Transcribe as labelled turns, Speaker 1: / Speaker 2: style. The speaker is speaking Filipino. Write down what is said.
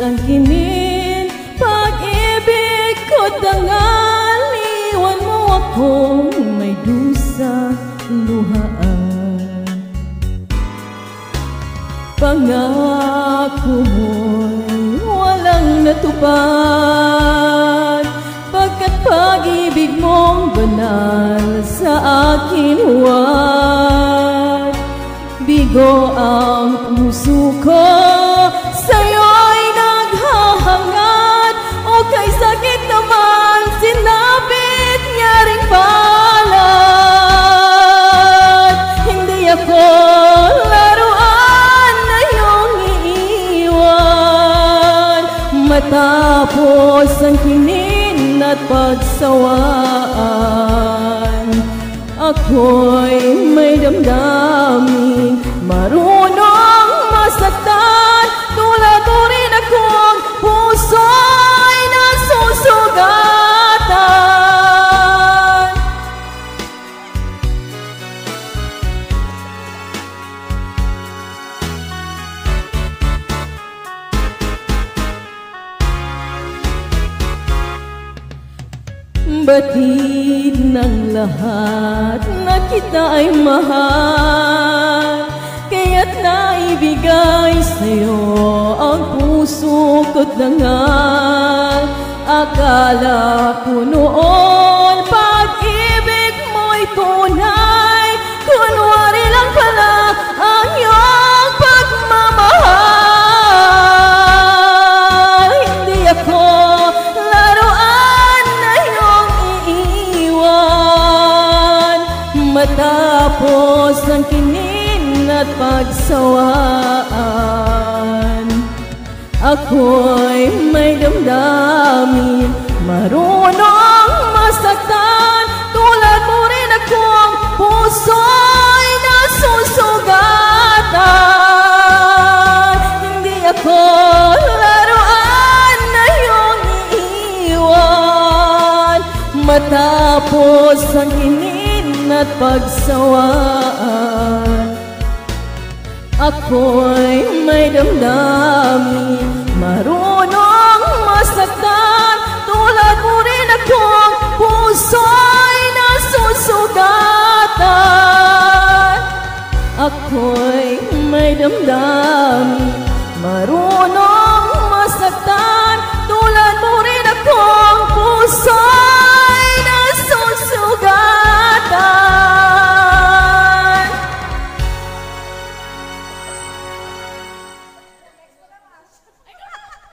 Speaker 1: sangkinin pag-ibig ko tangaliwan mo akong may dusa luhaan. Pangako mo'y walang natupad, pagkat pag-ibig mong banal sa akin huwag. Bigo ang puso ko, sa'yo'y naghahangad, o kay sakit naman sinapit niya ring palad. Hindi ako laruan na iyong iiwan, matapos ang kinin at pagsawaan. Ako'y may damdamin, marunong masaktan, tulad mo rin akong puso'y nasusugatan. Batid ng lahat na kita ay mahal, kaya't naibigay sa'yo ang puso ko't dangal. Akala ko noon pag-ibig mo'y tunay, kunwari lang pala ang iyong pagmamahal. Hindi ako matapos ang kinin at pagsawaan. Ako'y may damdamin, marunong masaktan, tulad mo rin akong puso'y nasusugatan. Hindi ako laruan na iyong iiwan, matapos ang kinin at pagsawaan. Ako'y may damdamin, marunong masaktan, tulad mo rin akong puso'y nasusugatan. Ako'y may damdamin,